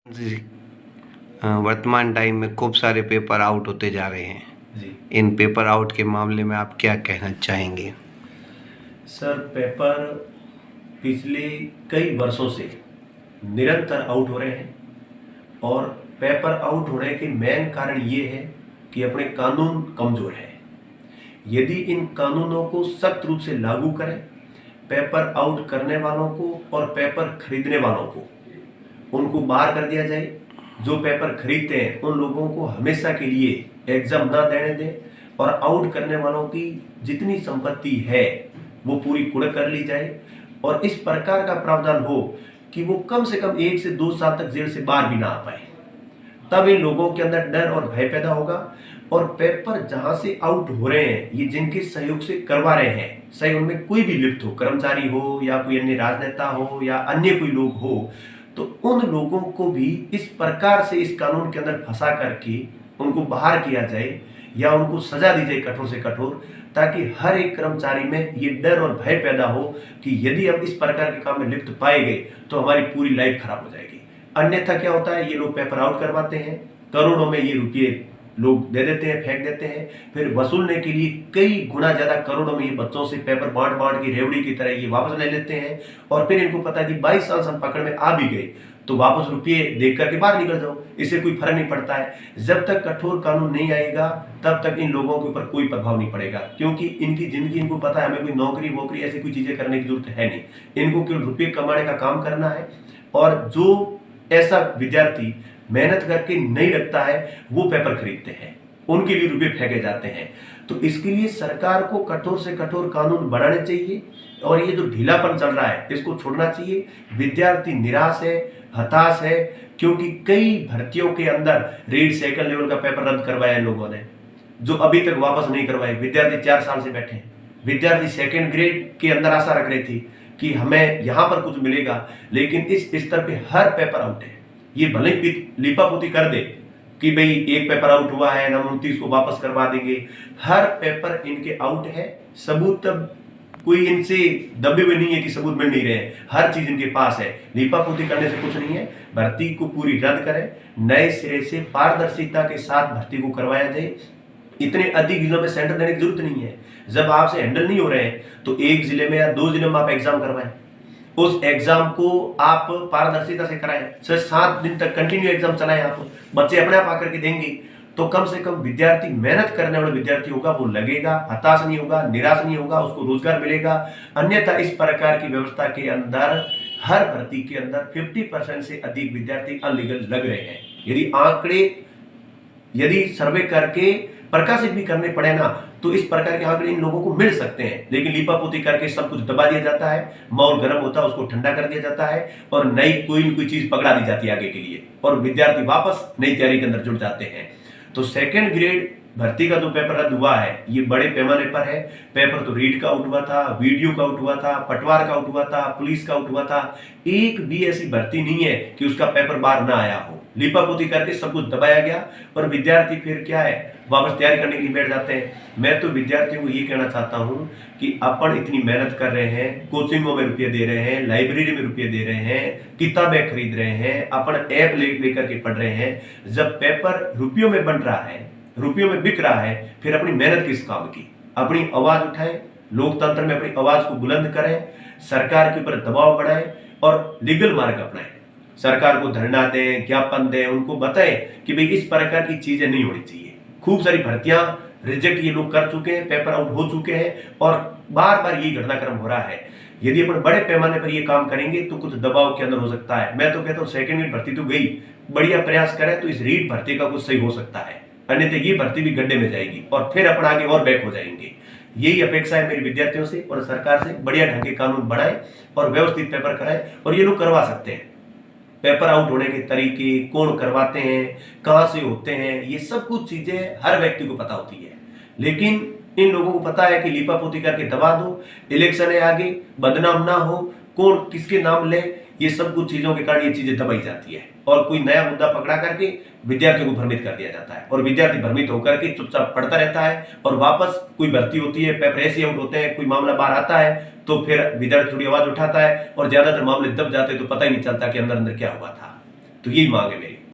जी। वर्तमान टाइम में खूब सारे पेपर आउट होते जा रहे हैं। जी इन पेपर आउट के मामले में आप क्या कहना चाहेंगे? सर, पेपर पिछले कई वर्षों से निरंतर आउट हो रहे हैं और पेपर आउट होने के मेन कारण ये है कि अपने कानून कमज़ोर है। यदि इन कानूनों को सख्त रूप से लागू करें, पेपर आउट करने वालों को और पेपर खरीदने वालों को उनको बाहर कर दिया जाए। जो पेपर खरीदते हैं उन लोगों को हमेशा के लिए एग्जाम ना देने दें और आउट करने वालों की जितनी संपत्ति है वो पूरी कुर्क कर ली जाए और इस प्रकार का प्रावधान हो कि वो कम से कम 1 से 2 साल तक जेल से बाहर भी ना आ पाए। तब इन लोगों के अंदर डर और भय पैदा होगा और पेपर जहां से आउट हो रहे हैं ये जिनके सहयोग से करवा रहे हैं, चाहे उनमें कोई भी लिप्त हो, कर्मचारी हो या कोई अन्य राजनेता हो या अन्य कोई लोग हो, तो उन लोगों को भी इस प्रकार से इस कानून के अंदर फंसा करके उनको बाहर किया जाए या उनको सजा दी जाए कठोर से कठोर, ताकि हर एक कर्मचारी में ये डर और भय पैदा हो कि यदि हम इस प्रकार के काम में लिप्त पाए गए तो हमारी पूरी लाइफ खराब हो जाएगी। अन्यथा क्या होता है, ये लोग पेपर आउट करवाते हैं, करोड़ों में ये रुपये लोग दे देते हैं, फेंक देते हैं, फिर वसूलने के लिए कई गुना ज्यादा करोड़ों में ये बच्चों से पेपर बांट बांट के रेवड़ी की तरह ये वापस ले लेते हैं और फिर इनको पता है कि 22 साल से हम पकड़ में आ भी गए तो वापस रुपये देख करके बाहर निकल जाओ, इससे कोई फर्क नहीं पड़ता है। जब तक कठोर कानून नहीं आएगा तब तक इन लोगों के ऊपर कोई प्रभाव नहीं पड़ेगा, क्योंकि इनकी जिंदगी, इनको पता है हमें कोई नौकरी वोकरी ऐसी कोई चीजें करने की जरूरत है नहीं, इनको केवल रुपये कमाने का काम करना है। और जो ऐसा विद्यार्थी मेहनत करके नहीं लगता है वो पेपर खरीदते हैं, उनके लिए रुपये फेंके जाते हैं। तो इसके लिए सरकार को कठोर से कठोर कानून बनाने चाहिए और ये जो ढीलापन चल रहा है इसको छोड़ना चाहिए। विद्यार्थी निराश है, हताश है, क्योंकि कई भर्तियों के अंदर रीड सेकंड लेवल का पेपर रद्द करवाया इन लोगों ने, जो अभी तक वापस नहीं करवाए। विद्यार्थी 4 साल से बैठे हैं। विद्यार्थी सेकंड ग्रेड के अंदर आशा रख रही थी कि हमें यहां पर कुछ मिलेगा, लेकिन इस स्तर पे हर पेपर आउट है। ये भले ही लीपापोती कर दे कि भाई एक पेपर आउट हुआ है, हम 29 को वापस करवा देंगे, हर पेपर इनके आउट है। सबूत तब कोई इनसे दबे हुए नहीं है कि सबूत मिल नहीं रहे हैं, हर चीज इनके पास है। लीपापोती करने से कुछ नहीं है। भर्ती को पूरी रद्द करें, नए सिरे से पारदर्शिता के साथ भर्ती को करवाया जाए। इतने अधिक जिलों में सेंटर देने की जरूरत नहीं है। जब आपसे हैंडल नहीं हो रहे हैं तो एक जिले में या 2 जिलों में आप एग्जाम करवाएं, उस एग्जाम को आप पारदर्शिता से कराएं, 6-7 दिन तक कंटिन्यू एग्जाम चलाएं, आप बच्चे अपने आप आकर के देंगे तो कम से कम विद्यार्थी, मेहनत करने वाला विद्यार्थी होगा, वो लगेगा, हताश नहीं होगा, निराश नहीं होगा, उसको रोजगार मिलेगा। अन्यथा इस प्रकार की व्यवस्था के अंदर हर भर्ती के अंदर 50% से अधिक विद्यार्थी अनलीगल लग रहे हैं। यदि सर्वे करके प्रकाशित भी करने पड़े ना तो इस प्रकार के आंकड़े इन लोगों को मिल सकते हैं, लेकिन लीपापोती करके सब कुछ दबा दिया जाता है, माहौल गर्म होता है उसको ठंडा कर दिया जाता है और नई कोई न कोई चीज पकड़ा दी जाती है आगे के लिए और विद्यार्थी वापस नई तैयारी के अंदर जुट जाते हैं। तो सेकेंड ग्रेड भर्ती का जो पेपर रद्द हुआ है ये बड़े पैमाने पर है। पेपर तो रीड का आउट हुआ था, वीडियो का आउट हुआ था, पटवार का आउट हुआ था, पुलिस का आउट हुआ था। एक भी ऐसी भर्ती नहीं है कि उसका पेपर बाहर ना आया हो। लीपापोती करके सब कुछ दबाया गया और विद्यार्थी फिर क्या है, वापस तैयारी करने के लिए बैठ जाते हैं। मैं तो विद्यार्थियों को ये कहना चाहता हूँ कि अपन इतनी मेहनत कर रहे हैं, कोचिंगों में रुपये दे रहे हैं, लाइब्रेरी में रुपये दे रहे हैं, किताबें खरीद रहे हैं, अपन ऐप लेकर के पढ़ रहे हैं। जब पेपर रुपयों में बन रहा है, रुपयों में बिक रहा है, फिर अपनी मेहनत किस काम की? अपनी आवाज उठाएं, लोकतंत्र में अपनी आवाज को बुलंद करें, सरकार के ऊपर दबाव बढ़ाएं और लीगल मार्ग अपनाएं। सरकार को धरना दें, ज्ञापन दें, उनको बताएं कि भाई इस प्रकार की चीजें नहीं होनी चाहिए। खूब सारी भर्तियां रिजेक्ट ये लोग कर चुके हैं, पेपर आउट हो चुके हैं और बार बार यही घटनाक्रम हो रहा है। यदि अपन बड़े पैमाने पर ये काम करेंगे तो कुछ दबाव के अंदर हो सकता है। मैं तो कहता हूँ सेकंड ग्रेड भर्ती तो गई, बढ़िया प्रयास करें तो इस रीट भर्ती का कुछ सही हो सकता है, अन्यथा ये भर्ती भी गड्ढे में जाएगी और फिर अपन आगे और बैक हो जाएंगे। यही अपेक्षा है मेरी विद्यार्थियों से और सरकार से। बढ़िया ढंग के कानून बनाएं और व्यवस्थित पेपर कराएं और ये लोग करवा सकते हैं। पेपर आउट होने के तरीके, कौन करवाते हैं, कहां से होते हैं, ये सब कुछ चीजें हर व्यक्ति को पता होती है, लेकिन इन लोगों को पता है कि लीपापोती करके दबा दो, इलेक्शन है आगे, बदनाम ना हो, कौन किसके नाम ले, ये सब कुछ चीजों के कारण ये चीजें दबाई जाती है और कोई नया मुद्दा पकड़ा करके विद्यार्थियों को भ्रमित कर दिया जाता है और विद्यार्थी भ्रमित होकर के चुपचाप पढ़ता रहता है और वापस कोई भर्ती होती है, पेपर ऐसे आउट होते हैं, कोई मामला बाहर आता है तो फिर विद्यार्थी थोड़ी आवाज उठाता है और ज्यादातर मामले दब जाते हैं तो पता ही नहीं चलता कि अंदर अंदर क्या हुआ था। तो यही मांग है मेरी।